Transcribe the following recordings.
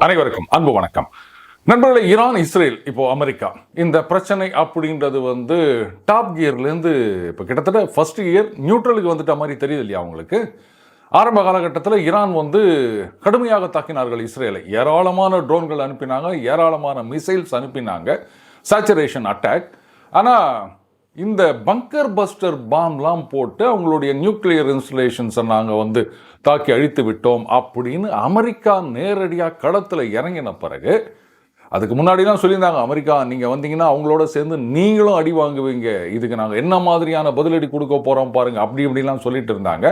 அனைவருக்கும் அன்பு வணக்கம் நண்பர்களே. ஈரான் இஸ்ரேல் இப்போ அமெரிக்கா இந்த பிரச்சனை அப்படின்றது டாப் கியர்லேருந்து இப்போ கிட்டத்தட்ட ஃபர்ஸ்ட் கியர் நியூட்ரலுக்கு வந்துட்ட மாதிரி தெரியுது இல்லையா உங்களுக்கு. ஆரம்ப காலகட்டத்தில் ஈரான் கடுமையாக தாக்கினார்கள் இஸ்ரேலை. ஏராளமான ட்ரோன்கள் அனுப்பினாங்க, ஏராளமான மிசைல்ஸ் அனுப்பினாங்க, சேச்சுரேஷன் அட்டாக். ஆனால் இந்த பங்கர் பஸ்டர் பாம்லாம் போட்டு அவங்களுடைய நியூக்ளியர் இன்ஸ்டலேஷன்ஸை நாங்கள் தாக்கி அழித்து விட்டோம் அப்படின்னு அமெரிக்கா நேரடியாக களத்தில் இறங்கின பிறகு, அதுக்கு முன்னாடிலாம் சொல்லியிருந்தாங்க, அமெரிக்கா நீங்கள் வந்தீங்கன்னா அவங்களோட சேர்ந்து நீங்களும் அடி வாங்குவீங்க, இதுக்கு நாங்கள் என்ன மாதிரியான பதிலடி கொடுக்க போகிறோம் பாருங்கள், அப்படி இப்படிலாம் சொல்லிட்டு இருந்தாங்க.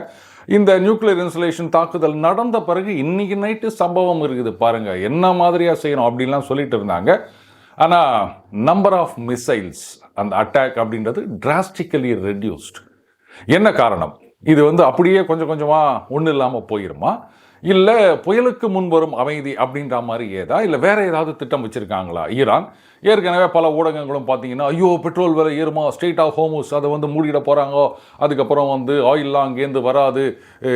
இந்த நியூக்ளியர் இன்ஸ்டலேஷன் தாக்குதல் நடந்த பிறகு இன்னைக்கு நைட்டு சம்பவம் இருக்குது பாருங்கள், என்ன மாதிரியாக செய்யணும் அப்படின்லாம் சொல்லிட்டு இருந்தாங்க. ஆனால் நம்பர் ஆஃப் மிசைல்ஸ், அந்த அட்டாக் அப்படின்றது டிராஸ்டிக்கலி ரெடியூஸ்ட். என்ன காரணம்? இது அப்படியே கொஞ்சம் கொஞ்சமாக ஒன்றும் இல்லாமல் போயிருமா, இல்லை புயலுக்கு முன் வரும் அமைதி அப்படின்ற மாதிரி ஏதா, இல்லை வேற ஏதாவது திட்டம் வச்சுருக்காங்களா ஈரான்? ஏற்கனவே பல ஊடகங்களும் பார்த்தீங்கன்னா, ஐயோ பெட்ரோல் விலை ஏறுமா, ஸ்ட்ரெயிட் ஆஃப் ஹோர்முஸ் அதை மூடிட போகிறாங்க, அதுக்கப்புறம் ஆயிலெலாம் அங்கேருந்து வராது,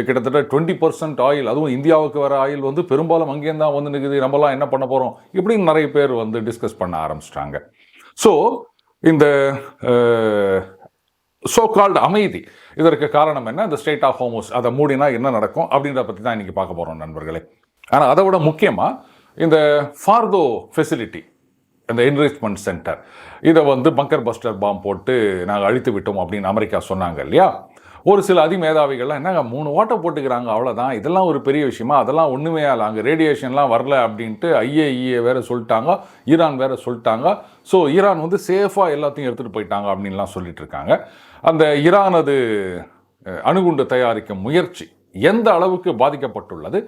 கிட்டத்தட்ட 20% ஆயில், அதுவும் இந்தியாவுக்கு வர ஆயில் பெரும்பாலும் அங்கேருந்து தான் நிற்குது, நம்மலாம் என்ன பண்ண போகிறோம் இப்படின்னு நிறைய பேர் டிஸ்கஸ் பண்ண ஆரம்பிச்சிட்டாங்க. ஸோ இந்த சோ கால்டு அமைதி, இதற்கு காரணம் என்ன? இந்த ஸ்ட்ரெயிட் ஆஃப் ஹோர்முஸ் அதை மூடினா என்ன நடக்கும் அப்படின்றத பற்றி தான் இன்றைக்கி பார்க்க போகிறோம் நண்பர்களே. ஆனால் அதை விட முக்கியமாக இந்த ஃபார்தோ ஃபெசிலிட்டி, இந்த என்ரிச்மெண்ட் சென்டர், இதை பங்கர் பஸ்டர் பாம் போட்டு நாங்கள் அழித்து விட்டோம் அப்படின்னு அமெரிக்கா சொன்னாங்க இல்லையா. ஒரு சில அதிமேதாவிகள்லாம் என்னங்க 3 ஓட்டை போட்டுக்கிறாங்க அவ்வளோதான், இதெல்லாம் ஒரு பெரிய விஷயமா, அதெல்லாம் ஒன்றுமே இல்லை, அங்கே ரேடியேஷன்லாம் வரல அப்படின்ட்டு IAEA வேறு சொல்லிட்டாங்க, ஈரான் வேறு சொல்லிட்டாங்க. ஸோ ஈரான் சேஃபாக எல்லாத்தையும் எடுத்துகிட்டு போயிட்டாங்க அப்படின்லாம் சொல்லிட்டு இருக்காங்க. அந்த ஈரானது அணுகுண்டு தயாரிக்கும் முயற்சி எந்த அளவுக்கு பாதிக்கப்பட்டுள்ளது,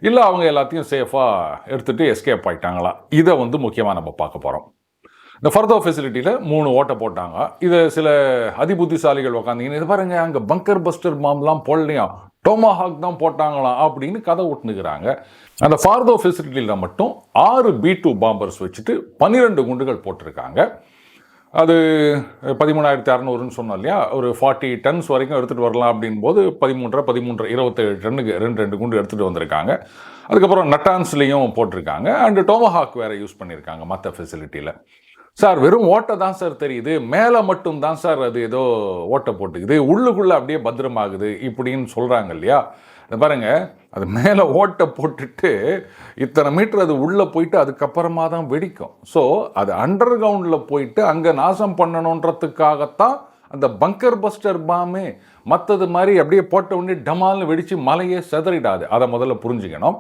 இல்லை அவங்க எல்லாத்தையும் சேஃபாக எடுத்துகிட்டு எஸ்கேப் ஆகிட்டாங்களா, இதை முக்கியமாக நம்ம பார்க்க போகிறோம். இந்த ஃபர்தோ ஃபெசிலிட்டியில் 3 ஓட்டை போட்டாங்க. இதை சில அதிபுத்திசாலிகள் உக்காந்தீங்கன்னா, இது பாருங்க அங்கே பங்கர் பஸ்டர் பாம்லாம் போடலையா, டோமாஹாக் தான் போட்டாங்களாம் அப்படின்னு கதை விட்டுனுக்கிறாங்க. அந்த ஃபார்தோ ஃபெசிலிட்டியில் மட்டும் 6 B-2 பாம்பர்ஸ் வச்சுட்டு 12 குண்டுகள் போட்டிருக்காங்க. அது 13,600ன்னு சொன்னோம் இல்லையா, ஒரு 40 டன்ஸ் வரைக்கும் எடுத்துகிட்டு வரலாம் அப்படின் போது 27 டன்னுக்கு 2 குண்டு எடுத்துகிட்டு வந்திருக்காங்க. அதுக்கப்புறம் நட்டான்ஸ்லேயும் போட்டிருக்காங்க, அண்டு டோமஹாக் வேறு யூஸ் பண்ணியிருக்காங்க மற்ற ஃபெசிலிட்டியில். சார் வெறும் ஓட்டை தான் சார் தெரியுது, மேலே மட்டும் தான் சார் அது ஏதோ ஓட்டை போட்டுக்குது, உள்ளுக்குள்ளே அப்படியே பத்திரமாகுது இப்படின்னு சொல்கிறாங்க இல்லையா. பாருங்க, அது மேலே ஓட்டை போட்டுட்டு இத்தனை மீட்டர் அது உள்ளே போயிட்டு அதுக்கப்புறமா தான் வெடிக்கும். ஸோ அது அண்டர் கிரவுண்டில் போயிட்டு அங்கே நாசம் பண்ணணுன்றதுக்காகத்தான் அந்த பங்கர் பஸ்டர் பாமே. மற்றது மாதிரி அப்படியே போட்ட உடனே டமால்னு வெடித்து மலையே செதறிடாது, அதை முதல்ல புரிஞ்சுக்கணும்.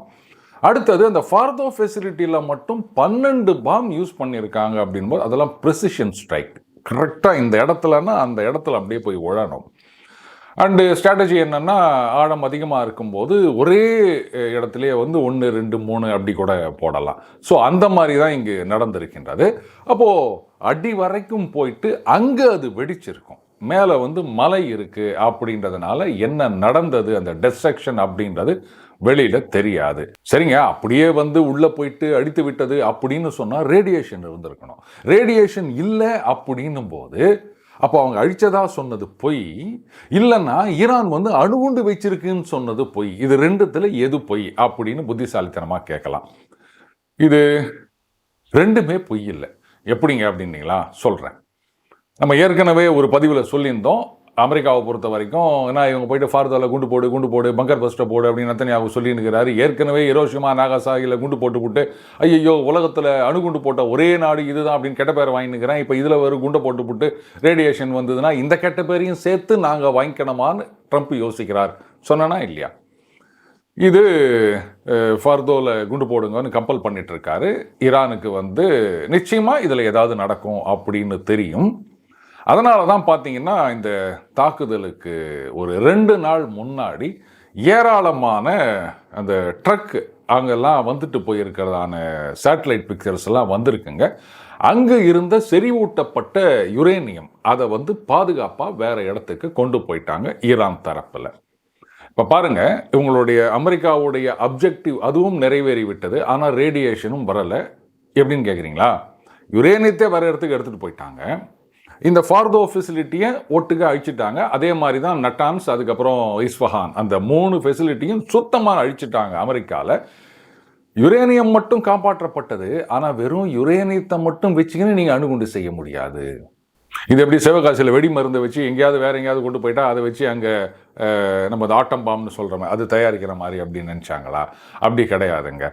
அடுத்தது அந்த ஃபார்தோ ஃபெசிலிட்டியில் மட்டும் 12 பாம் யூஸ் பண்ணியிருக்காங்க அப்படின்போது அதெல்லாம் ப்ரெசிஷன் ஸ்ட்ரைக், கரெக்டாக இந்த இடத்துலன்னா அந்த இடத்துல அப்படியே போய் உழணும். அண்டு ஸ்ட்ராட்டஜி என்னென்னா, ஆழம் அதிகமாக இருக்கும்போது ஒரே இடத்துலையே 1, 2, 3 அப்படி கூட போடலாம். ஸோ அந்த மாதிரி தான் இங்கு நடந்திருக்கின்றது. அப்போது அடி வரைக்கும் போயிட்டு அங்கே அது வெடிச்சிருக்கும், மேலே மலை இருக்குது அப்படின்றதுனால என்ன நடந்தது, அந்த டெஸ்ட்ரக்ஷன் அப்படின்றது வெளியில் தெரியாது. சரிங்க, அப்படியே உள்ளே போயிட்டு அடித்து விட்டது அப்படின்னு சொன்னால் ரேடியேஷன் இருந்திருக்கணும். ரேடியேஷன் இல்லை அப்படின்னும் போது அப்போ அவங்க அழிச்சதா சொன்னது பொய், இல்லைன்னா ஈரான் அணுகுண்டு வச்சிருக்குன்னு சொன்னது பொய். இது ரெண்டுத்தில் எது பொய் அப்படின்னு புத்திசாலித்தனமாக கேட்கலாம். இது ரெண்டுமே பொய் இல்லை. எப்படிங்க அப்படின்னீங்களா? சொல்கிறேன். நம்ம ஏற்கனவே ஒரு பதிவில் சொல்லியிருந்தோம், அமெரிக்காவை பொறுத்த வரைக்கும் ஏன்னா இவங்க போயிட்டு ஃபார்தோவில் குண்டு போடு பங்கர் பஸ்டர் போடு அப்படின்னு நெத்தன்யாஹூ சொல்லியிருக்கிறாரு. ஏற்கனவே ஹிரோஷிமா நாகாசாகியில் குண்டு போட்டு ஐயோ உலகத்தில் அணுகுண்டு போட்ட ஒரே நாடு இதுதான் அப்படின்னு கெட்ட பேரை வாங்கினுக்கிறேன். இப்போ இதில் ஒரு குண்டை போட்டு ரேடியேஷன் வந்ததுன்னா இந்த கெட்ட பேரையும் சேர்த்து நாங்கள் வாங்கிக்கணுமான்னு ட்ரம்ப் யோசிக்கிறார். சொன்னா இல்லையா? இது ஃபார்தோவில் குண்டு போடுங்கன்னு கம்பல் பண்ணிட்டு இருக்காரு. ஈரானுக்கு நிச்சயமாக இதில் ஏதாவது நடக்கும் அப்படின்னு தெரியும். அதனால தான் பார்த்தீங்கன்னா இந்த தாக்குதலுக்கு ஒரு 2 நாள் முன்னாடி ஏராளமான அந்த ட்ரக் அங்கெல்லாம் போயிருக்கிறதான சேட்டலைட் பிக்சர்ஸ் எல்லாம் வந்திருக்குங்க. அங்கே இருந்த செறிவூட்டப்பட்ட யுரேனியம் அதை பாதுகாப்பாக வேறு இடத்துக்கு கொண்டு போயிட்டாங்க ஈரான் தரப்பில். இப்போ பாருங்கள், இவங்களுடைய அமெரிக்காவுடைய அப்ஜெக்டிவ் அதுவும் நிறைவேறிவிட்டது, ஆனால் ரேடியேஷனும் வரலை. எப்படின்னு கேட்குறீங்களா? யுரேனியத்தை வேறு இடத்துக்கு எடுத்துகிட்டு போயிட்டாங்க. இந்த ஃபார்தோ ஃபெசிலிட்டியை ஒட்டுக்க அழிச்சிட்டாங்க. அதே மாதிரி தான் நட்டான்ஸ், அதுக்கப்புறம் இஸ்ஃபஹான், அந்த 3 ஃபெசிலிட்டியும் சுத்தமாக அழிச்சிட்டாங்க அமெரிக்காவில். யுரேனியம் மட்டும் காப்பாற்றப்பட்டது. ஆனால் வெறும் யுரேனியத்தை மட்டும் வச்சுக்கின்னு நீங்கள் அணுகுண்டு செய்ய முடியாது. இது எப்படி சிவகாசியில் வெடி மருந்தை வச்சு எங்கேயாவது வேற எங்கேயாவது கொண்டு போயிட்டா அதை வச்சு அங்கே நம்ம ஆட்டம் பாம்னு சொல்கிறோமே அது தயாரிக்கிற மாதிரி அப்படின்னு நினச்சாங்களா? அப்படி கிடையாதுங்க.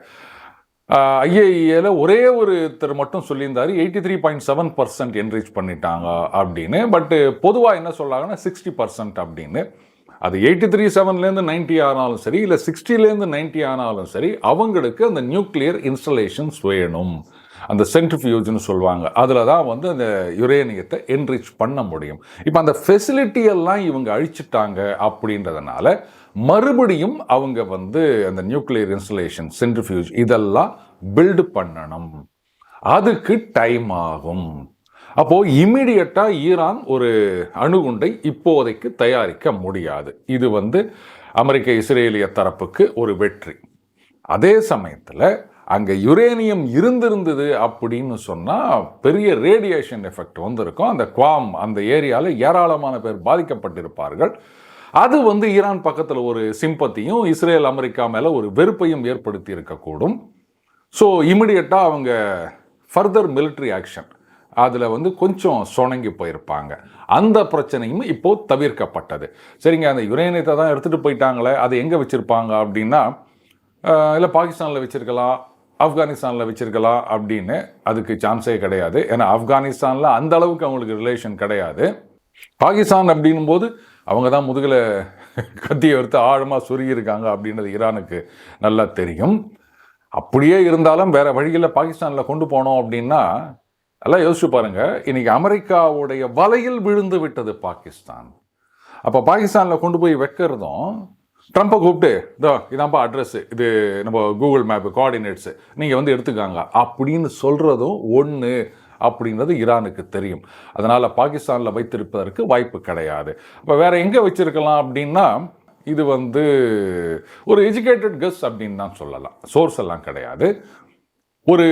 ஐஏஇஏல ஒரே ஒருத்தர் மட்டும் சொல்லியிருந்தாரு 83.7% என்ரிச் பண்ணிட்டாங்க அப்படின்னு. பட்டு பொதுவாக என்ன சொல்கிறாங்கன்னா 60% அப்படின்னு. அது 83.7லேருந்து 90 ஆனாலும் சரி, இல்லை 60லேருந்து 90 ஆனாலும் சரி, அவங்களுக்கு அந்த நியூக்ளியர் இன்ஸ்டலேஷன்ஸ் வேணும். அந்த சென்ட்ரிஃபியூஜ்னு சொல்லுவாங்க. அதில் தான் வந்து அந்த யுரேனியத்தை என்ரிச் பண்ண முடியும். இப்போ அந்த ஃபெசிலிட்டியெல்லாம் இவங்க அழிச்சிட்டாங்க அப்படின்றதுனால மறுபடியும் அவங்க வந்து அந்த நியூக்ளியர் இன்ஸ்டலேஷன், சென்ட்ரிஃபியூஜ் இதெல்லாம் பில்டு பண்ணணும். அதுக்கு டைம் ஆகும். அப்போது இம்மிடியட்டாக ஈரான் ஒரு அணுகுண்டை இப்போதைக்கு தயாரிக்க முடியாது. இது வந்து அமெரிக்க இஸ்ரேலிய தரப்புக்கு ஒரு வெற்றி. அதே சமயத்தில் அங்கே யுரேனியம் இருந்திருந்தது அப்படின்னு சொன்னால் பெரிய ரேடியேஷன் எஃபெக்ட் வந்திருக்கும். அந்த குவாம் அந்த ஏரியாவில் ஏராளமான பேர் பாதிக்கப்பட்டிருப்பார்கள். அது வந்து ஈரான் பக்கத்தில் ஒரு சிம்பத்தியும் இஸ்ரேல் அமெரிக்கா மேலே ஒரு வெறுப்பையும் ஏற்படுத்தி இருக்கக்கூடும். ஸோ இமிடியட்டாக அவங்க ஃபர்தர் மிலிட்ரி ஆக்ஷன் அதில் வந்து கொஞ்சம் சொணங்கி போயிருப்பாங்க. அந்த பிரச்சனையும் இப்போது தவிர்க்கப்பட்டது. சரிங்க, அந்த யுரேனியத்தை தான் எடுத்துகிட்டு போயிட்டாங்களே, அதை எங்கே வச்சுருப்பாங்க அப்படின்னா, இல்லை பாகிஸ்தானில் வச்சுருக்கலாம், ஆப்கானிஸ்தானில் வச்சுருக்கலாம் அப்படின்னு. அதுக்கு சான்ஸே கிடையாது. ஏன்னா ஆப்கானிஸ்தானில் அந்த அளவுக்கு அவங்களுக்கு ரிலேஷன் கிடையாது. பாகிஸ்தான் அப்படின்னும் போது அவங்க தான் முதுகில் கத்தியை எடுத்து ஆழமாக சுருகியிருக்காங்க அப்படின்றது ஈரானுக்கு நல்லா தெரியும். அப்படியே இருந்தாலும் வேறு வழியில் பாகிஸ்தானில் கொண்டு போனோம் அப்படின்னா, எல்லாம் யோசிச்சு பாருங்கள், இன்றைக்கி அமெரிக்காவுடைய வலையில் விழுந்து விட்டது பாகிஸ்தான். அப்போ பாகிஸ்தானில் கொண்டு போய் வைக்கிறதும், ட்ரம்ப்பை கூப்பிட்டு இதான்ப்பா அட்ரஸ், இது நம்ம கூகுள் மேப்பு கோஆர்டினேட்ஸு, நீங்கள் வந்து எடுத்துக்காங்க அப்படின்னு சொல்கிறதும் ஒன்று அப்படின்றது ஈரானுக்கு தெரியும். அதனால் பாகிஸ்தானில் வைத்திருப்பதற்கு வாய்ப்பு கிடையாது. இப்போ வேறு எங்கே வச்சுருக்கலாம் அப்படின்னா, இது வந்து ஒரு எஜுகேட்டட் கெஸ் அப்படின்னு தான் சொல்லலாம். சோர்ஸ் எல்லாம் கிடையாது. ஒரு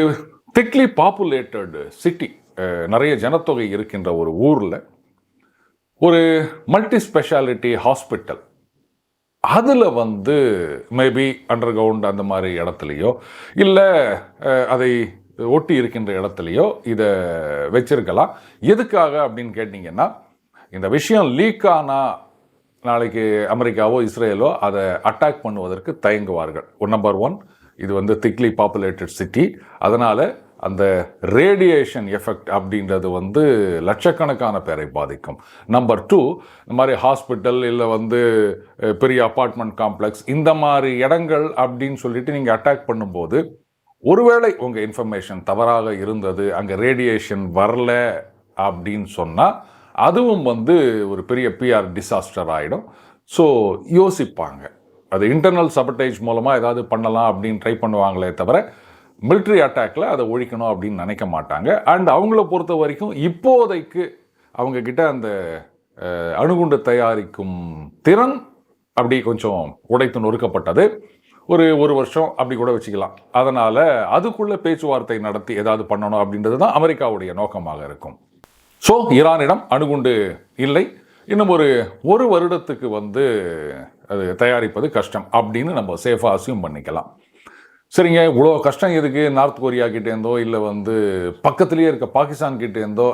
திக்லி பாப்புலேட்டட் சிட்டி, நிறைய ஜனத்தொகை இருக்கின்ற ஒரு ஊரில் ஒரு மல்டி ஸ்பெஷாலிட்டி ஹாஸ்பிட்டல், அதில் வந்து மேபி அண்டர் கிரவுண்ட் அந்த மாதிரி இடத்துலையோ இல்லை அதை ஒட்டி இருக்கின்ற இடத்துலையோ இதை வச்சிருக்கலாம். எதுக்காக அப்படின்னு கேட்டிங்கன்னா, இந்த விஷயம் லீக் ஆனால் நாளைக்கு அமெரிக்காவோ இஸ்ரேலோ அதை அட்டாக் பண்ணுவதற்கு தயங்குவார்கள். நம்பர் 1, இது வந்து திக்லி பாப்புலேட்டட் சிட்டி. அதனால் அந்த ரேடியேஷன் எஃபெக்ட் அப்படின்றது வந்து லட்சக்கணக்கான பேரை பாதிக்கும். நம்பர் 2, இந்த மாதிரி ஹாஸ்பிட்டல் இல்லை வந்து பெரிய அப்பார்ட்மெண்ட் காம்ப்ளெக்ஸ் இந்த மாதிரி இடங்கள் அப்படின்னு சொல்லிட்டு நீங்கள் அட்டாக் பண்ணும்போது, ஒருவேளை உங்கள் இன்ஃபர்மேஷன் தவறாக இருந்தது, அங்கே ரேடியேஷன் வரல அப்படின்னு சொன்னால் அதுவும் வந்து ஒரு பெரிய பிஆர் டிசாஸ்டர் ஆகிடும். ஸோ யோசிப்பாங்க. அது இன்டர்னல் சபட்டேஜ் மூலமாக ஏதாவது பண்ணலாம் அப்படின்னு ட்ரை பண்ணுவாங்களே தவிர மிலிட்ரி அட்டாக்ல அதை ஒழிக்கணும் அப்படின்னு நினைக்க மாட்டாங்க. அண்ட் அவங்கள பொறுத்த வரைக்கும் இப்போதைக்கு அவங்கக்கிட்ட அந்த அணுகுண்டு தயாரிக்கும் திறன் அப்படி கொஞ்சம் உடைத்து நொறுக்கப்பட்டது. ஒரு வருஷம் அப்படி கூட வச்சுக்கலாம். அதனால் அதுக்குள்ளே பேச்சுவார்த்தை நடத்தி ஏதாவது பண்ணணும் அப்படின்றது தான் அமெரிக்காவுடைய நோக்கமாக இருக்கும். ஸோ ஈரானிடம் அணுகுண்டு இல்லை. இன்னும் ஒரு வருடத்துக்கு வந்து அது தயாரிப்பது கஷ்டம் அப்படின்னு நம்ம சேஃபாக அசியூம் பண்ணிக்கலாம். சரிங்க, இவ்வளோ கஷ்டம் எதுக்கு? நார்த் கொரியா கிட்டேருந்தோ இல்லை வந்து பக்கத்துலேயே இருக்க பாகிஸ்தான் கிட்டேருந்தோ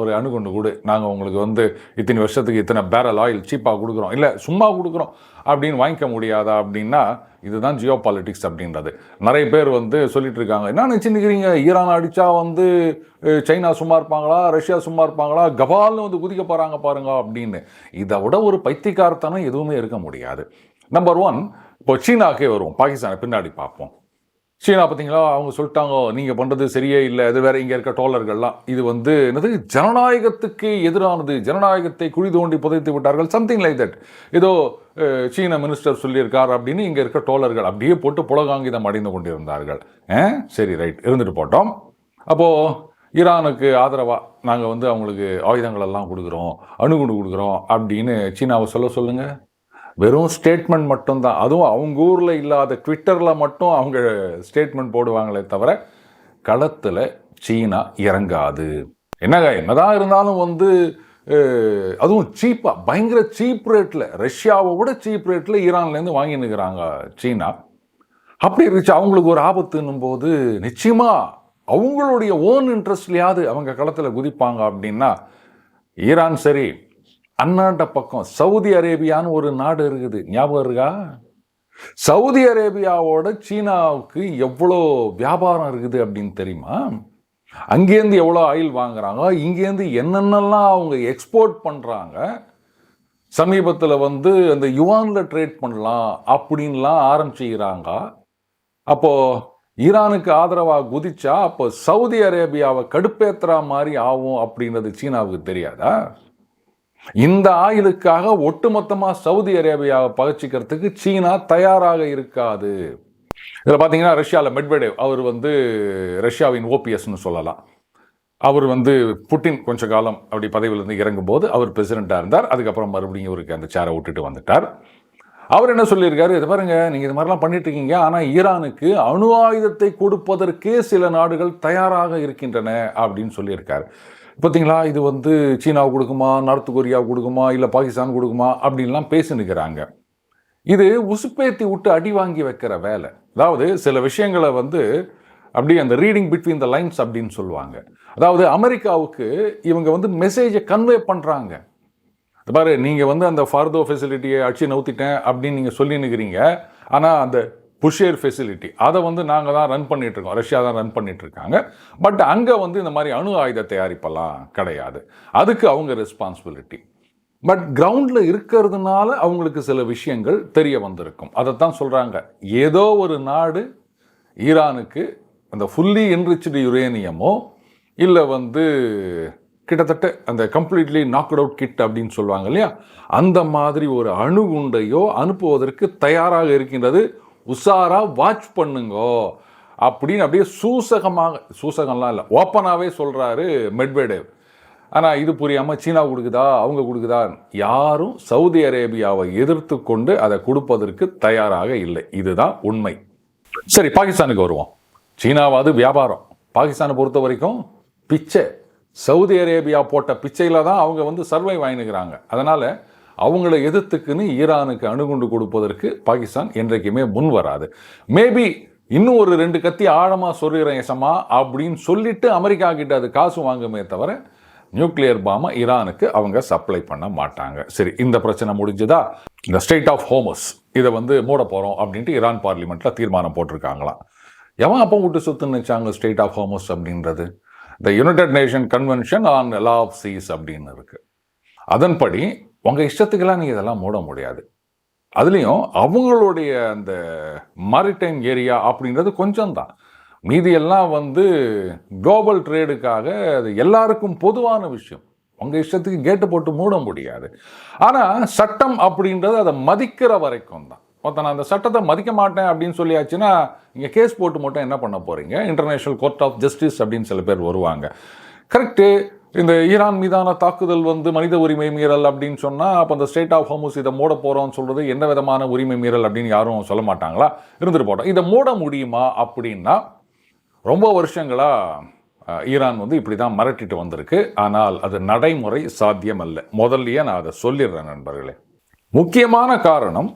ஒரு அணுகுண்டு கொடு, நாங்கள் உங்களுக்கு வந்து இத்தனை வருஷத்துக்கு இத்தனை பேரல் ஆயில் சீப்பாக கொடுக்குறோம், இல்லை சும்மா கொடுக்குறோம் அப்படின்னு வாங்கிக்க முடியாதா அப்படின்னா, இதுதான் ஜியோ பாலிட்டிக்ஸ் அப்படின்றது. நிறைய பேர் வந்து சொல்லிட்டு இருக்காங்க, என்ன நினச்சிருக்கிறீங்க, ஈரான் அடித்தா வந்து சைனா சும்மா இருப்பாங்களா, ரஷ்யா சும்மா இருப்பாங்களா, கபால்னு வந்து குதிக்க போகிறாங்க பாருங்க அப்படின்னு. இதை விட ஒரு பைத்தியக்காரத்தனம் எதுவுமே இருக்க முடியாது. நம்பர் 1, இப்போ சீனாக்கே வருவோம், பாகிஸ்தானை பின்னாடி பார்ப்போம். சீனா பார்த்தீங்களா, அவங்க சொல்லிட்டாங்க நீங்கள் பண்ணுறது சரியே இல்லை, அது வேறு இங்கே இருக்க டோலர்கள்லாம் இது வந்து என்னது ஜனநாயகத்துக்கு எதிரானது, ஜனநாயகத்தை குழி தோண்டி புதைத்து விட்டார்கள், சம்திங் லைக் தட் ஏதோ சீன மினிஸ்டர் சொல்லியிருக்கார் அப்படின்னு இங்கே இருக்க டோலர்கள் அப்படியே போட்டு புலகாங்கிதம் அடைந்து கொண்டிருந்தார்கள். சரி, ரைட், இருந்துட்டு போட்டோம். அப்போது ஈரானுக்கு ஆதரவாக நாங்கள் வந்து அவங்களுக்கு ஆயுதங்கள் எல்லாம் கொடுக்குறோம், அணுகுண்டு கொடுக்குறோம் அப்படின்னு சீனாவை சொல்லுங்கள். வெறும் ஸ்டேட்மெண்ட் மட்டும்தான். அதுவும் அவங்க ஊரில் இல்லாத ட்விட்டரில் மட்டும் அவங்க ஸ்டேட்மெண்ட் போடுவாங்களே தவிர களத்தில் சீனா இறங்காது. என்னதான் இருந்தாலும் வந்து அதுவும் சீப்பாக, பயங்கர சீப் ரேட்டில், ரஷ்யாவை விட சீப் ரேட்டில் ஈரான்லேருந்து வாங்கினுக்கிறாங்க சீனா. அப்படி இருந்துச்சு அவங்களுக்கு ஒரு ஆபத்துன்னும் போது நிச்சயமாக அவங்களுடைய ஓன் இன்ட்ரெஸ்ட்லையாவது அவங்க களத்தில் குதிப்பாங்க. அப்படின்னா ஈரான் சரி, அண்ணாண்ட பக்கம் சவுதி அரேபியான்னு ஒரு நாடு இருக்குது, ஞாபகம் இருக்கா? சவுதி அரேபியாவோட சீனாவுக்கு எவ்வளோ வியாபாரம் இருக்குது அப்படின்னு தெரியுமா? அங்கேருந்து எவ்வளோ ஆயில் வாங்குறாங்க, இங்கேருந்து என்னென்னலாம் அவங்க எக்ஸ்போர்ட் பண்ணுறாங்க. சமீபத்தில் வந்து அந்த யுவானில் ட்ரேட் பண்ணலாம் அப்படின்லாம் ஆரம்பிச்சுக்கிறாங்க. அப்போது ஈரானுக்கு ஆதரவாக குதிச்சா அப்போ சவுதி அரேபியாவை கடுப்பேற்றுற மாதிரி ஆகும் அப்படின்றது சீனாவுக்கு தெரியாதா? இந்த ஆயிலுக்காக ஒட்டுமொத்தமாக சவுதி அரேபியாவை பகச்சிக்கிறதுக்கு சீனா தயாராக இருக்காது. இதில் பார்த்தீங்கன்னா ரஷ்யாவில் மெட்வெடேவ், அவர் வந்து ரஷ்யாவின் ஓபிஎஸ்ன்னு சொல்லலாம். அவர் வந்து புட்டின் கொஞ்ச காலம் அப்படி பதவியிலிருந்து இறங்கும்போது அவர் பிரசிடெண்ட்டாக இருந்தார். அதுக்கப்புறம் மறுபடியும் இவருக்கு அந்த சேரை விட்டுட்டு வந்துட்டார். அவர் என்ன சொல்லியிருக்காரு, இது பாருங்க, நீங்கள் இது மாதிரிலாம் பண்ணிட்டு இருக்கீங்க, ஆனால் ஈரானுக்கு அணு ஆயுதத்தை கொடுப்பதற்கே சில நாடுகள் தயாராக இருக்கின்றன அப்படின்னு சொல்லியிருக்காரு. பார்த்தீங்களா, இது வந்து சீனாவுக்கு கொடுக்குமா, நார்த் கொரியா கொடுக்குமா, இல்லை பாகிஸ்தான் கொடுக்குமா அப்படின்லாம் பேசினுக்கிறாங்க. இது உசுப்பேத்தி விட்டு அடி வாங்கி வைக்கிற வேலை. அதாவது சில விஷயங்களை வந்து அப்படி அந்த ரீடிங் பிட்வீன் த லைன்ஸ் அப்படின்னு சொல்லுவாங்க. அதாவது அமெரிக்காவுக்கு இவங்க வந்து மெசேஜை கன்வே பண்ணுறாங்க. பாரு, நீங்கள் வந்து அந்த ஃபார்தோ ஃபெசிலிட்டியை அடிச்சு நவுத்திட்டேன் அப்படின்னு நீங்கள் சொல்லினுக்கிறீங்க, ஆனால் அந்த புஷேர் ஃபெசிலிட்டி அதை வந்து நாங்கள் தான் ரன் பண்ணிகிட்ருக்கோம், ரஷ்யா தான் ரன் பண்ணிகிட்ருக்காங்க. பட் அங்கே வந்து இந்த மாதிரி அணு ஆயுத தயாரிப்பெல்லாம் கிடையாது, அதுக்கு அவங்க ரெஸ்பான்சிபிலிட்டி. பட் கிரவுண்டில் இருக்கிறதுனால அவங்களுக்கு சில விஷயங்கள் தெரிய வந்திருக்கும். அதைத்தான் சொல்கிறாங்க, ஏதோ ஒரு நாடு ஈரானுக்கு அந்த ஃபுல்லி என்ரிச்டு யுரேனியமோ இல்லை வந்து கிட்டத்தட்ட அந்த கம்ப்ளீட்லி நாக்ட் அவுட் கிட் அப்படின்னு சொல்லுவாங்க இல்லையா, அந்த மாதிரி ஒரு அணுகுண்டையோ அனுப்புவதற்கு தயாராக இருக்கின்றது, உஷாரா வாட்ச் பண்ணுங்கோ அப்படின்னு அப்படியே சூசகம்லாம் இல்லை, ஓப்பனாகவே சொல்கிறாரு மெட்வெடேவ். ஆனால் இது புரியாமல் சீனா கொடுக்குதா அவங்க கொடுக்குதா, யாரும் சவுதி அரேபியாவை எதிர்த்து கொண்டு அதை கொடுப்பதற்கு தயாராக இல்லை. இதுதான் உண்மை. சரி, பாகிஸ்தானுக்கு வருவோம். சீனாவாது வியாபாரம், பாகிஸ்தானை பொறுத்த வரைக்கும் பிச்சை. சவுதி அரேபியா போட்ட பிச்சையில் தான் அவங்க வந்து சர்வைவ் ஆகினுக்கிறாங்க. அதனால் அவங்கள எதிர்த்துக்குன்னு ஈரானுக்கு அணுகுண்டு கொடுப்பதற்கு பாகிஸ்தான் என்றைக்குமே முன் வராது. மேபி இன்னும் ஒரு 2 கத்தி ஆழமாக சொல்லிடுறேன் எசமா அப்படின்னு சொல்லிட்டு அமெரிக்கா கிட்ட அது காசு வாங்குமே தவிர நியூக்ளியர் பாமை ஈரானுக்கு அவங்க சப்ளை பண்ண மாட்டாங்க. சரி, இந்த பிரச்சனை முடிஞ்சதா? இந்த ஸ்ட்ரெய்ட் ஆஃப் ஹோர்முஸ் இதை வந்து மூட போகிறோம் அப்படின்ட்டு ஈரான் பார்லிமெண்ட்டில் தீர்மானம் போட்டிருக்காங்களாம். எவன் அப்போ விட்டு சுற்றுன்னு நினச்சாங்க ஸ்ட்ரெய்ட் ஆஃப் ஹோர்முஸ் அப்படின்றது? The United Nation convention on law of seas அப்படின்னு இருக்குது. அதன்படி உங்கள் இஷ்டத்துக்கெல்லாம் நீங்கள் இதெல்லாம் மூட முடியாது. அதுலேயும் அவங்களுடைய அந்த மாரிடைம் ஏரியா அப்படின்றது கொஞ்சம் தான், மீதியெல்லாம் வந்து குளோபல் ட்ரேடுக்காக அது எல்லாருக்கும் பொதுவான விஷயம். உங்கள் இஷ்டத்துக்கு கேட்டு போட்டு மூட முடியாது. ஆனால் சட்டம் அப்படின்றது அதை மதிக்கிற வரைக்கும் தான். நான் அந்த சட்டத்தை மதிக்க மாட்டேன் அப்படின்னு சொல்லியாச்சுன்னா இங்கே கேஸ் போட்டு மட்டும் என்ன பண்ண போகிறீங்க? இன்டர்நேஷ்னல் கோர்ட் ஆஃப் ஜஸ்டிஸ் அப்படின்னு சில பேர் வருவாங்க. கரெக்டு, இந்த ஈரான் மீதான தாக்குதல் வந்து மனித உரிமை மீறல் அப்படின்னு சொன்னால் அப்போ அந்த ஸ்ட்ரெய்ட் ஆஃப் ஹோர்முஸ் இதை மூட போகிறோம்னு சொல்கிறது எந்த விதமான உரிமை மீறல் அப்படின்னு யாரும் சொல்ல மாட்டாங்களா? இருந்துட்டு போட்டோம். இதை மூட முடியுமா அப்படின்னா ரொம்ப வருஷங்களாக ஈரான் வந்து இப்படி தான் மிரட்டிட்டு வந்திருக்கு. ஆனால் அது நடைமுறை சாத்தியம் அல்ல. முதல்லையே நான் அதை சொல்லிடுறேன் நண்பர்களே. முக்கியமான காரணம்,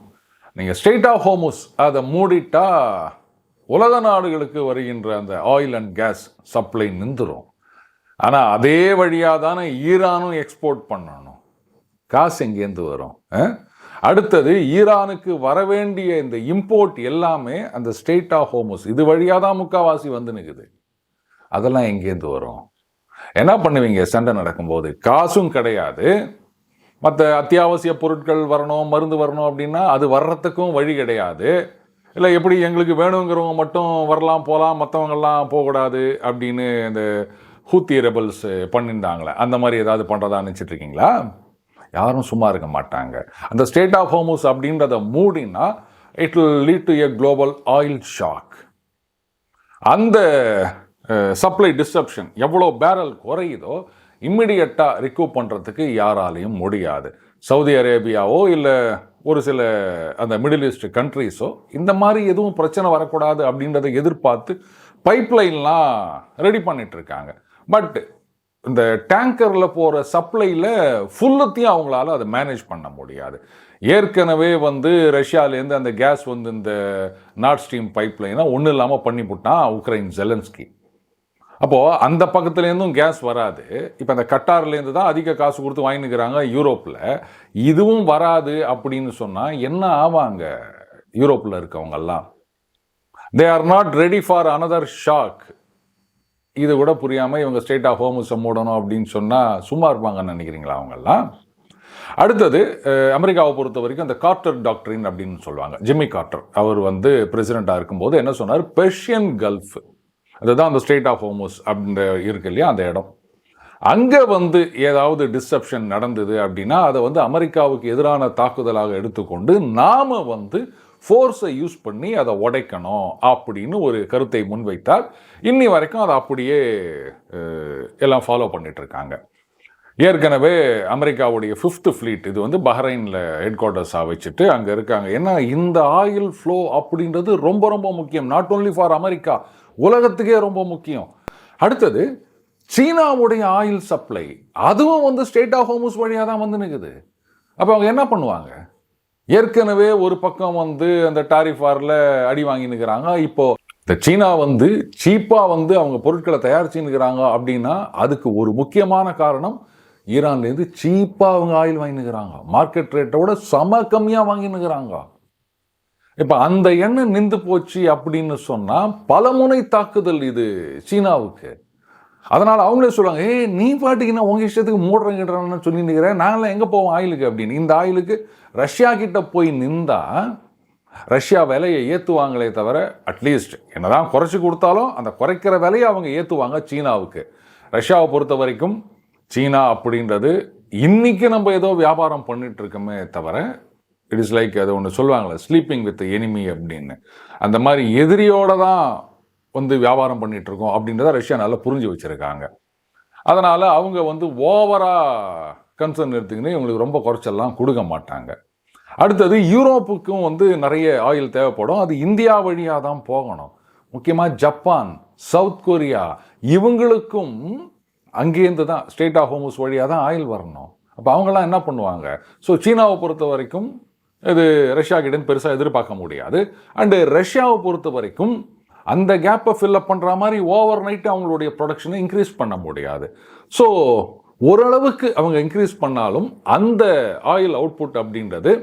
நீங்கள் ஸ்ட்ரெய்ட் ஆஃப் ஹோர்முஸ் அதை மூடிட்டா உலக நாடுகளுக்கு வருகின்ற அந்த ஆயில் அண்ட் கேஸ் சப்ளை நின்றுடும். ஆனால் அதே வழியாக தானே ஈரானும் எக்ஸ்போர்ட் பண்ணணும். காசு எங்கேருந்து வரும்? அடுத்தது ஈரானுக்கு வரவேண்டிய இந்த இம்போர்ட் எல்லாமே அந்த ஸ்ட்ரெய்ட் ஆஃப் ஹோர்முஸ் இது வழியாக தான் முக்கால்வாசி வந்து நிற்குது. அதெல்லாம் எங்கேருந்து வரும்? என்ன பண்ணுவீங்க சண்டை நடக்கும்போது? காசும் கிடையாது, மற்ற அத்தியாவசிய பொருட்கள் வரணும், மருந்து வரணும் அப்படின்னா அது வர்றதுக்கும் வழி கிடையாது. இல்லை எப்படி எங்களுக்கு வேணுங்கிறவங்க மட்டும் வரலாம் போகலாம், மற்றவங்கெல்லாம் போகக்கூடாது அப்படின்னு இந்த ஹூத்தி ரெபல்ஸ் பண்ணியிருந்தாங்களே, அந்த மாதிரி ஏதாவது பண்ணுறதா நினச்சிட்ருக்கீங்களா? யாரும் சும்மா இருக்க மாட்டாங்க. அந்த ஸ்ட்ரெய்ட் ஆஃப் ஹோர்முஸ் அப்படின்றத மூடினா it will lead to a global oil shock. அந்த சப்ளை டிஸ்ரப்ஷன் எவ்வளோ பேரல் குறையுதோ இம்மிடியட்டாக ரிகூப் பண்ணுறதுக்கு யாராலையும் முடியாது. சவுதி அரேபியாவோ இல்லை ஒரு சில அந்த மிடில் ஈஸ்ட் கண்ட்ரீஸோ இந்த மாதிரி எதுவும் பிரச்சனை வரக்கூடாது அப்படின்றத எதிர்பார்த்து பைப்லைன்லாம் ரெடி பண்ணிகிட்ருக்காங்க. பட் இந்த டேங்கரில் போகிற சப்ளையில் ஃபுல்லத்தையும் அவங்களால அதை மேனேஜ் பண்ண முடியாது. ஏற்கனவே வந்து ரஷ்யாவிலேருந்து அந்த கேஸ் வந்து இந்த நார்ட் ஸ்ட்ரீம் பைப்லைனை ஒன்றும் இல்லாமல் பண்ணிவிட்டான் உக்ரைன் ஜெலன்ஸ்கி. அப்போது அந்த பக்கத்துலேருந்தும் கேஸ் வராது. இப்போ அந்த கட்டார்லேருந்து தான் அதிக காசு கொடுத்து வாங்கினுக்கிறாங்க யூரோப்பில். இதுவும் வராது அப்படின்னு சொன்னால் என்ன ஆவாங்க யூரோப்பில் இருக்கவங்கெல்லாம்? They are not ready for another shock. இது கூட புரியாமல் இவங்க ஸ்ட்ரெயிட் ஆஃப் ஹோர்முஸை மூடணும் அப்படின்னு சொன்னால் சும்மா இருப்பாங்கன்னு நினைக்கிறீங்களா அவங்கெல்லாம்? அடுத்தது அமெரிக்காவை பொறுத்த வரைக்கும் அந்த கார்ட்டர் டாக்டரின் அப்படின்னு சொல்லுவாங்க. ஜிம்மி கார்ட்டர் அவர் வந்து பிரசிடெண்ட்டாக இருக்கும்போது என்ன சொன்னார், பெர்ஷியன் கல்ஃப், அதுதான் அந்த ஸ்ட்ரெயிட் ஆஃப் ஹோர்முஸ் அப்படின்ற இருக்கு இல்லையா அந்த இடம், அங்கே வந்து ஏதாவது டிஸ்ரப்ஷன் நடந்தது அப்படின்னா அதை வந்து அமெரிக்காவுக்கு எதிரான தாக்குதலாக எடுத்துக்கொண்டு நாம் வந்து ஃபோர்ஸை யூஸ் பண்ணி அதை உடைக்கணும் அப்படின்னு ஒரு கருத்தை முன்வைத்தார். இன்னி வரைக்கும் அதை அப்படியே எல்லாம் ஃபாலோ பண்ணிட்டு இருக்காங்க. ஏற்கனவே அமெரிக்காவுடைய 5th ஃப்ளீட் இது வந்து பஹ்ரைனில் ஹெட் குவார்ட்டர்ஸாக வச்சுட்டு அங்கே இருக்காங்க. ஏன்னா இந்த ஆயில் ஃப்ளோ அப்படின்றது ரொம்ப ரொம்ப முக்கியம், நாட் ஓன்லி ஃபார் அமெரிக்கா, உலகத்துக்கே ரொம்ப முக்கியம். அடுத்தது சீனாவுடைய ஆயில் சப்ளை, அதுவும் வந்து ஸ்ட்ரெயிட் ஆஃப் ஹோர்முஸ் வழியாக தான் வந்து நிற்குது. அப்போ அவங்க என்ன பண்ணுவாங்க? ஏற்கனவே ஒரு பக்கம் வந்து அந்த டாரிஃப் வாரில் அடி வாங்கினுக்கிறாங்க. இப்போ இந்த சீனா வந்து சீப்பாக வந்து அவங்க பொருட்களை தயாரிச்சுன்னுக்கிறாங்க அப்படின்னா அதுக்கு ஒரு முக்கியமான காரணம் ஈரான்லேருந்து சீப்பாக அவங்க ஆயில் வாங்கினுக்கிறாங்க, மார்க்கெட் ரேட்டோட செம கம்மியாக வாங்கினுக்கிறாங்க. இப்போ அந்த எண்ணெய் நின்று போச்சு அப்படின்னு சொன்னால் பலமுனை தாக்குதல் இது சீனாவுக்கு. அதனால் அவங்களே சொல்லுவாங்க, நீ பாட்டிங்கன்னா உங்கள் இஷ்டத்துக்கு மூடுறேன்னு சொல்லி நிற்கிறேன், நாங்களாம் எங்கே போவோம் ஆயிலுக்கு அப்படின்னு. இந்த ஆயிலுக்கு ரஷ்யா கிட்ட போய் நின்றா ரஷ்யா விலையை ஏற்றுவாங்களே தவிர, அட்லீஸ்ட் என்னதான் குறைச்சி கொடுத்தாலும் அந்த குறைக்கிற விலையை அவங்க ஏற்றுவாங்க சீனாவுக்கு. ரஷ்யாவை பொறுத்த வரைக்கும் சீனா அப்படின்றது இன்னைக்கு நம்ம ஏதோ வியாபாரம் பண்ணிட்டு இருக்கோமே தவிர, இட் இஸ் லைக் அது ஒன்று சொல்லுவாங்களே ஸ்லீப்பிங் வித் எனிமி அப்படின்னு, அந்த மாதிரி எதிரியோட தான் வந்து வியாபாரம் பண்ணிட்டு இருக்கோம் அப்படின்றத ரஷ்யா நல்லா புரிஞ்சு வச்சிருக்காங்க. அதனால அவங்க வந்து ஓவரா கன்சர்ன் எடுத்துக்கின்னு இவங்களுக்கு ரொம்ப குறைச்செல்லாம் கொடுக்க மாட்டாங்க. அடுத்தது யூரோப்புக்கும் வந்து நிறைய ஆயில் தேவைப்படும், அது இந்தியா வழியாக தான் போகணும். முக்கியமாக ஜப்பான், சவுத் கொரியா இவங்களுக்கும் அங்கேருந்து தான் ஸ்ட்ரெயிட் ஆஃப் ஹோர்முஸ் வழியாக தான் ஆயில் வரணும். அப்போ அவங்களாம் என்ன பண்ணுவாங்க? ஸோ சீனாவை பொறுத்த வரைக்கும் இது ரஷ்யா கிட்டேருந்து பெருசாக எதிர்பார்க்க முடியாது. அண்டு ரஷ்யாவை பொறுத்த வரைக்கும் அந்த கேப்பை ஃபில்லப் பண்ணுற மாதிரி ஓவர் நைட்டு அவங்களுடைய ப்ரொடக்ஷனை இன்க்ரீஸ் பண்ண முடியாது. ஸோ ஓரளவுக்கு அவங்க இன்க்ரீஸ் பண்ணாலும் அந்த ஆயில் அவுட்புட் அப்படின்றது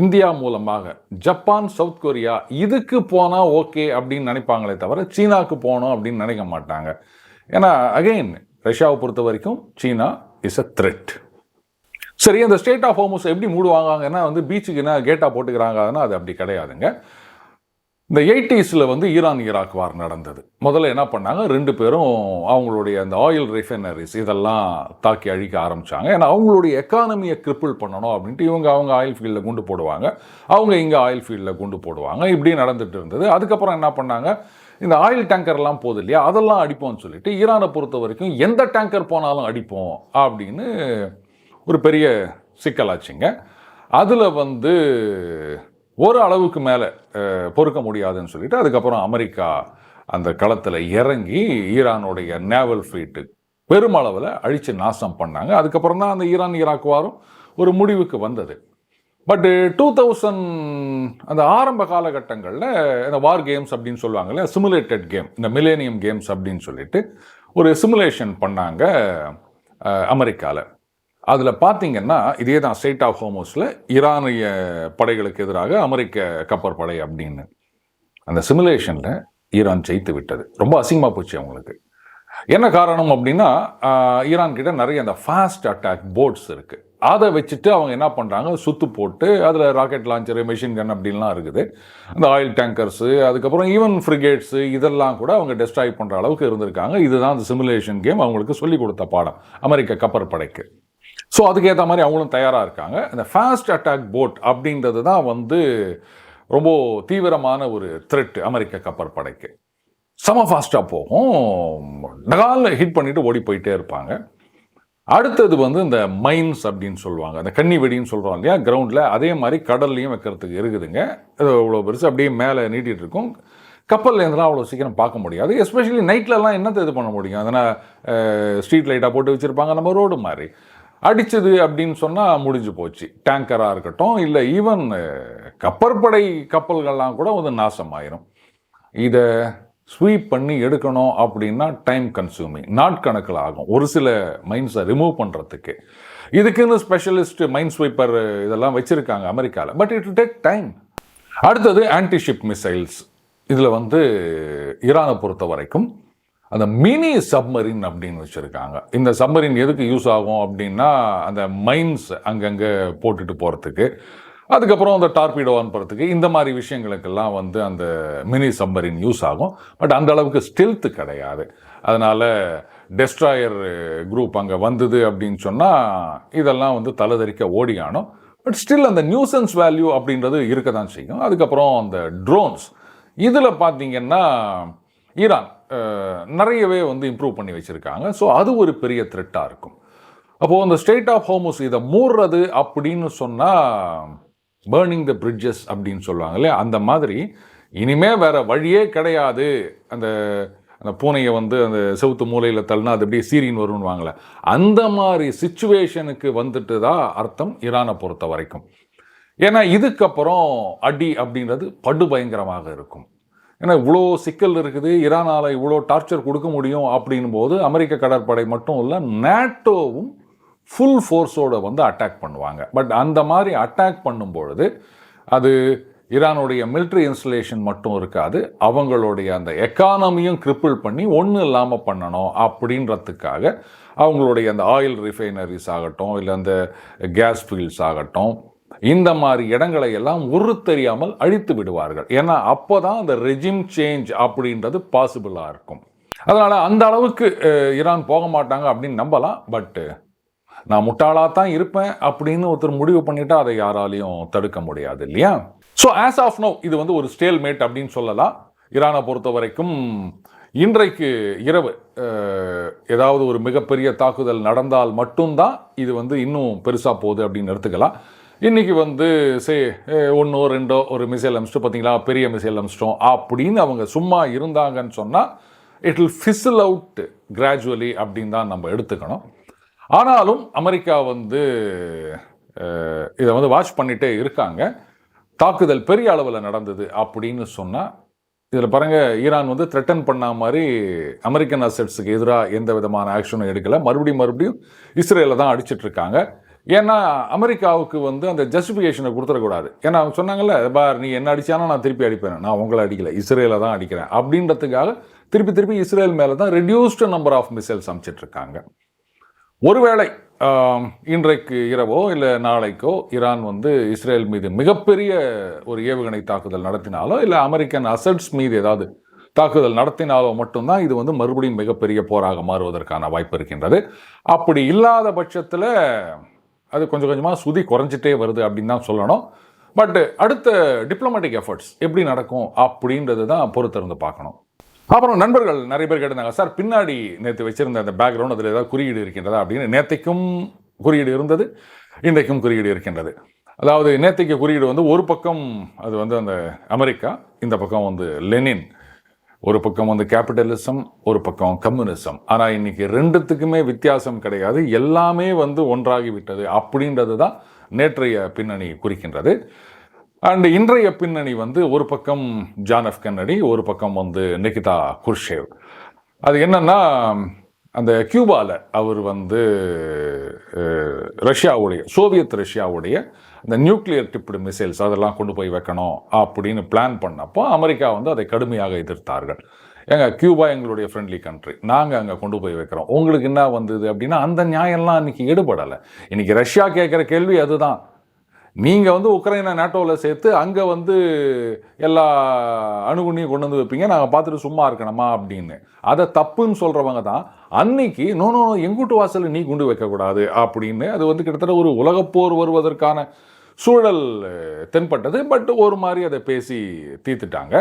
இந்தியா மூலமாக ஜப்பான், சவுத் கொரியா இதுக்கு போனால் ஓகே அப்படின்னு நினைப்பாங்களே தவிர சீனாவுக்கு போகணும் அப்படின்னு நினைக்க மாட்டாங்க. ஏன்னா அகெயின் ரஷ்யாவை பொறுத்த வரைக்கும் சீனா இஸ் அ த்ரெட். சரி, அந்த ஸ்ட்ரெயிட் ஆஃப் ஹோர்முஸ் எப்படி மூடுவாங்கன்னா வந்து பீச்சுக்கு என்ன கேட்டாக போட்டுக்கிறாங்கன்னா அது அப்படி கிடையாதுங்க. இந்த 80s வந்து ஈரான் ஈராக் வார் நடந்தது. முதல்ல என்ன பண்ணாங்க, 2 பேரும் அவங்களுடைய அந்த ஆயில் ரிஃபைனரிஸ் இதெல்லாம் தாக்கி அழிக்க ஆரம்பித்தாங்க. ஏன்னா அவங்களுடைய எக்கானமியை கிரிப்பிள் பண்ணணும் அப்படின்ட்டு இவங்க அவங்க ஆயில் ஃபீல்டில் குண்டு போடுவாங்க, அவங்க இங்கே ஆயில் ஃபீல்டில் குண்டு போடுவாங்க, இப்படி நடந்துட்டு இருந்தது. அதுக்கப்புறம் என்ன பண்ணாங்க, இந்த ஆயில் டேங்கர்லாம் போகுது இல்லையா, அதெல்லாம் அடிப்போம்னு சொல்லிட்டு ஈரானை பொறுத்த வரைக்கும் எந்த டேங்கர் போனாலும் அடிப்போம் அப்படின்னு ஒரு பெரிய சிக்கலாச்சுங்க. அதில் வந்து ஒரு அளவுக்கு மேலே பொறுக்க முடியாதுன்னு சொல்லிட்டு அதுக்கப்புறம் அமெரிக்கா அந்த களத்தில் இறங்கி ஈரானுடைய நேவல் ஃப்ளீட்டு பெருமளவில் அழித்து நாசம் பண்ணாங்க. அதுக்கப்புறம் தான் அந்த ஈரான் ஈராக் வாரம் ஒரு முடிவுக்கு வந்தது. பட்டு 2000 அந்த ஆரம்ப காலகட்டங்களில் இந்த வார் கேம்ஸ் அப்படின்னு சொல்லுவாங்கல்ல, சிமுலேட்டட் கேம், இந்த மில்லேனியம் கேம்ஸ் அப்படின்னு சொல்லிட்டு ஒரு சிமுலேஷன் பண்ணாங்க அமெரிக்காவில். அதில் பார்த்தீங்கன்னா இதே தான் ஸ்ட்ரெயிட் ஆஃப் ஹோர்முஸில் ஈரானிய படைகளுக்கு எதிராக அமெரிக்க கப்பற்படை அப்படின்னு. அந்த சிமுலேஷனில் ஈரான் ஜெயித்து விட்டது. ரொம்ப அசிங்கமாக போச்சு அவங்களுக்கு. என்ன காரணம் அப்படின்னா, ஈரான் கிட்ட நிறைய அந்த ஃபாஸ்ட் அட்டாக் போட்ஸ் இருக்குது. அதை வச்சுட்டு அவங்க என்ன பண்ணுறாங்க, சுத்து போட்டு அதில் ராக்கெட் லான்ச்சரு, மெஷின் கன் அப்படின்லாம் இருக்குது. அந்த ஆயில் டேங்கர்ஸு, அதுக்கப்புறம் ஈவன் ஃப்ரிகேட்ஸு இதெல்லாம் கூட அவங்க டெஸ்ட்ராய் பண்ணுற அளவுக்கு இருந்திருக்காங்க. இதுதான் அந்த சிமுலேஷன் கேம் அவங்களுக்கு சொல்லிக் கொடுத்த பாடம் அமெரிக்க கப்பற்படைக்கு. ஸோ அதுக்கேற்ற மாதிரி அவங்களும் தயாராக இருக்காங்க. இந்த ஃபாஸ்ட் அட்டாக் போட் அப்படின்றது தான் வந்து ரொம்ப தீவிரமான ஒரு த்ரெட் அமெரிக்க கப்பற்படைக்கு. செம ஃபாஸ்ட்டாக போகும், டகாலில் ஹிட் பண்ணிவிட்டு ஓடி போயிட்டே இருப்பாங்க. அடுத்தது வந்து இந்த மைன்ஸ் அப்படின்னு சொல்லுவாங்க, அந்த கன்னி வெடின்னு சொல்கிறோம் இல்லையா கிரவுண்டில், அதே மாதிரி கடல்லையும் வைக்கிறதுக்கு இருக்குதுங்க. அது இவ்வளோ பெருசு அப்படியே மேலே நீட்டிகிட்டு இருக்கும். கப்பல் இருந்தெல்லாம் அவ்வளோ சீக்கிரம் பார்க்க முடியாது. எஸ்பெஷலி நைட்லலாம் என்னத்தை இது பண்ண முடியும்? அதனால் ஸ்ட்ரீட் லைட்டாக போட்டு வச்சுருப்பாங்க நம்ம ரோடு மாதிரி. அடித்தது அப்படின்னு சொன்னால் முடிஞ்சு போச்சு. டேங்கராக இருக்கட்டும், இல்லை ஈவன் கப்பற்படை கப்பல்கள்லாம் கூட வந்து நாசமாயிரும். இதை ஸ்வீப் பண்ணி எடுக்கணும் அப்படின்னா டைம் கன்சூமிங், நாட்கணக்கில் ஆகும் ஒரு சில மைன்ஸை ரிமூவ் பண்ணுறதுக்கு. இதுக்குன்னு ஸ்பெஷலிஸ்ட் மைன் ஸ்வீப்பர் இதெல்லாம் வச்சுருக்காங்க அமெரிக்காவில். But it take time. அடுத்தது ஆன்டிஷிப் மிசைல்ஸ். இதில் வந்து ஈரானை பொறுத்த வரைக்கும் அந்த மினி சப்மரின் அப்படின்னு வச்சுருக்காங்க. இந்த சப்மரின் எதுக்கு யூஸ் ஆகும் அப்படின்னா அந்த மைன்ஸ் அங்கங்கே போட்டுட்டு போகிறதுக்கு, அதுக்கப்புறம் அந்த டார்பீடோ அனுப்புறதுக்கு, இந்த மாதிரி விஷயங்களுக்கெல்லாம் வந்து அந்த மினி சப்மரின் யூஸ் ஆகும். பட் அந்த அளவுக்கு ஸ்டெல்த்து கிடையாது. அதனால் டெஸ்ட்ராயர் குரூப் அங்கே வந்தது அப்படின்னு சொன்னால் இதெல்லாம் வந்து தலைதறிக்க ஓடியானோம். பட் ஸ்டில் அந்த நியூசன்ஸ் வேல்யூ அப்படின்றது இருக்க தான் செய்யும். அதுக்கப்புறம் அந்த ட்ரோன்ஸ், இதில் பார்த்தீங்கன்னா ஈரான் நிறையவே வந்து இம்ப்ரூவ் பண்ணி வச்சுருக்காங்க. ஸோ அது ஒரு பெரிய த்ரெட்டாக இருக்கும். அப்போது அந்த ஸ்ட்ரெய்ட் ஆஃப் ஹோர்முஸ் இதை மூடுறது அப்படின்னு சொன்னால் பேர்னிங் த பிரிட்ஜஸ் அப்படின்னு சொல்லுவாங்க இல்லையா, அந்த மாதிரி இனிமே வேறு வழியே கிடையாது. அந்த அந்த பூனையை வந்து அந்த செவுத்து மூலையில் தள்ளினா அது அப்படியே சீரின்னு வரும்னு வாங்கல, அந்த மாதிரி சிச்சுவேஷனுக்கு வந்துட்டு தான் அர்த்தம் ஈரானை பொறுத்த வரைக்கும். ஏன்னா இதுக்கப்புறம் அடி அப்படின்றது படுபயங்கரமாக இருக்கும். ஏன்னா இவ்வளோ சிக்கல் இருக்குது, ஈரானால் இவ்வளோ டார்ச்சர் கொடுக்க முடியும் அப்படின் போது அமெரிக்க கடற்படை மட்டும் இல்லை, நேட்டோவும் ஃபுல் ஃபோர்ஸோடு வந்து அட்டாக் பண்ணுவாங்க. பட் அந்த மாதிரி அட்டாக் பண்ணும்பொழுது அது ஈரானுடைய மிலிட்ரி இன்ஸ்டலேஷன் மட்டும் இருக்காது, அவங்களுடைய அந்த எக்கானமியும் கிரிப்பிள் பண்ணி ஒன்றும் இல்லாமல் பண்ணணும் அப்படின்றதுக்காக அவங்களுடைய அந்த ஆயில் ரிஃபைனரிஸ் ஆகட்டும், இல்லை அந்த கேஸ் ஃபீல்ட்ஸ் ஆகட்டும், இந்த மாதிரி இடங்களை எல்லாம் ஒரு தெரியாமல் அழித்து விடுவார்கள். ஏன்னா அப்போ தான் அந்த ரெஜிம் சேஞ்ச் அப்படின்றது பாசிபிளாக இருக்கும். அதனால் அந்த அளவுக்கு ஈரான் போக மாட்டாங்க அப்படின்னு நம்பலாம். பட்டு நான் முட்டாளாக தான் இருப்பேன் அப்படின்னு ஒருத்தர் முடிவு பண்ணிட்டா அதை யாராலையும் தடுக்க முடியாது இல்லையா? ஸோ ஆஸ் ஆஃப் நோ இது வந்து ஒரு ஸ்டேல் மேட் அப்படின்னு சொல்லலாம். ஈரானை பொறுத்த வரைக்கும் இன்றைக்கு இரவு ஏதாவது ஒரு மிகப்பெரிய தாக்குதல் நடந்தால் மட்டும்தான் இது வந்து இன்னும் பெருசாக போகுது அப்படின்னு எடுத்துக்கலாம். இன்றைக்கி வந்து ஒன்றோ ரெண்டோ ஒரு மிசைல் அமிச்சிட்டோம், பார்த்தீங்களா பெரிய மிசைல் அமிச்சிட்டோம் அப்படின்னு அவங்க சும்மா இருந்தாங்கன்னு சொன்னால் it will fizzle out gradually அப்படின்னு தான் நம்ம எடுத்துக்கணும். ஆனாலும் அமெரிக்கா வந்து இதை வந்து வாட்ச் பண்ணிகிட்டே இருக்காங்க. தாக்குதல் பெரிய அளவில் நடந்தது அப்படின்னு சொன்னால் இதில் பாருங்கள், ஈரான் வந்து த்ரெட்டன் பண்ண மாதிரி அமெரிக்கன் அசெட்ஸுக்கு எதிராக எந்த விதமான ஆக்ஷனும் எடுக்கலை. மறுபடியும் இஸ்ரேலில் தான் அடிச்சிட்ருக்காங்க. ஏன்னா அமெரிக்காவுக்கு வந்து அந்த ஜஸ்டிஃபிகேஷனை கொடுத்துடக்கூடாது. ஏன்னா அவங்க சொன்னாங்கல்ல, பார் நீ என்ன அடித்தானா நான் திருப்பி அடிப்பேன், நான் உங்களை அடிக்கலை, இஸ்ரேலை தான் அடிக்கிறேன் அப்படின்றதுக்காக திருப்பி இஸ்ரேல் மேலே தான் ரெடியூஸ்டு நம்பர் ஆஃப் மிசைல்ஸ் அனுப்பிச்சிட்ருக்காங்க. ஒருவேளை இன்றைக்கு இரவோ இல்லை நாளைக்கோ ஈரான் வந்து இஸ்ரேல் மீது மிகப்பெரிய ஒரு ஏவுகணை தாக்குதல் நடத்தினாலோ, இல்லை அமெரிக்கன் அசட்ஸ் மீது ஏதாவது தாக்குதல் நடத்தினாலோ மட்டும்தான் இது வந்து மறுபடியும் மிகப்பெரிய போராக மாறுவதற்கான வாய்ப்பு இருக்கின்றது. அப்படி இல்லாத பட்சத்தில் அது கொஞ்சம் கொஞ்சமாக சுதி குறைஞ்சிட்டே வருது அப்படின்னு தான் சொல்லணும். பட் அடுத்த டிப்ளமேட்டிக் எஃபர்ட்ஸ் எப்படி நடக்கும் அப்படின்றது தான் பொறுத்திருந்து பார்க்கணும். அப்புறம் நண்பர்கள் நிறைய பேர் கேட்டிருந்தாங்க, சார் பின்னாடி நேற்று வச்சிருந்த அந்த பேக்ரவுண்ட் அதில் ஏதாவது குறியீடு இருக்கின்றதா அப்படின்னு. நேற்றைக்கும் குறியீடு இருந்தது, இன்றைக்கும் குறியீடு இருக்கின்றது. அதாவது நேற்றைக்கு குறியீடு வந்து ஒரு பக்கம் அது வந்து அந்த அமெரிக்கா, இந்த பக்கம் வந்து லெனின், ஒரு பக்கம் வந்து கேபிட்டலிசம், ஒரு பக்கம் கம்யூனிசம். ஆனால் இன்னைக்கு ரெண்டுத்துக்குமே வித்தியாசம் கிடையாது, எல்லாமே வந்து ஒன்றாகி விட்டது அப்படின்றது தான் நேற்றைய பின்னணி குறிக்கின்றது. அண்ட் இன்றைய பின்னணி வந்து ஒரு பக்கம் ஜான் எஃப் கென்னடி, ஒரு பக்கம் வந்து நிகிதா குர்ஷேவ். அது என்னன்னா, அந்த கியூபாவில் அவர் வந்து ரஷ்யாவுடைய சோவியத் ரஷ்யாவுடைய இந்த நியூக்ளியர் டிப்டு மிசைல்ஸ் அதெல்லாம் கொண்டு போய் வைக்கணும் அப்படின்னு பிளான் பண்ணப்போ அமெரிக்கா வந்து அதை கடுமையாக எதிர்த்தார்கள். கியூபா எங்களுடைய ஃப்ரெண்ட்லி கண்ட்ரி, நாங்கள் அங்கே கொண்டு போய் வைக்கிறோம், உங்களுக்கு என்ன வந்தது அப்படின்னா அந்த நியாயம்லாம் இன்றைக்கி எடுபடலை. இன்றைக்கி ரஷ்யா கேட்குற கேள்வி அதுதான், நீங்கள் வந்து உக்ரைனை நேட்டோவில் சேர்த்து அங்கே வந்து எல்லா அணுகுண்ணையும் கொண்டு வந்து வைப்பீங்க, நாங்கள் பார்த்துட்டு சும்மா இருக்கணுமா அப்படின்னு. அதை தப்புன்னு சொல்கிறவங்க தான் அன்னைக்கு நோ எங்கூட்டு வாசலில் நீ கொண்டு வைக்கக்கூடாது அப்படின்னு. அது வந்து கிட்டத்தட்ட ஒரு உலகப்போர் வருவதற்கான சூழல் தென்பட்டது. பட் ஒரு மாதிரி அதை பேசி தீர்த்துட்டாங்க.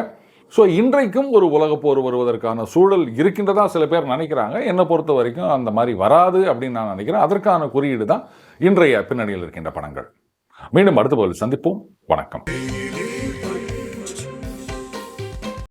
ஸோ இன்றைக்கும் ஒரு உலகப்போர் வருவதற்கான சூழல் இருக்கின்றதா சில பேர் நினைக்கிறாங்க. என்னை பொறுத்த வரைக்கும் அந்த மாதிரி வராது அப்படின்னு நான் நினைக்கிறேன். அதற்கான குறியீடு தான் இன்றைய பின்னணியில் இருக்கின்ற படங்கள். மீண்டும் அடுத்த போல் சந்திப்போம். வணக்கம்.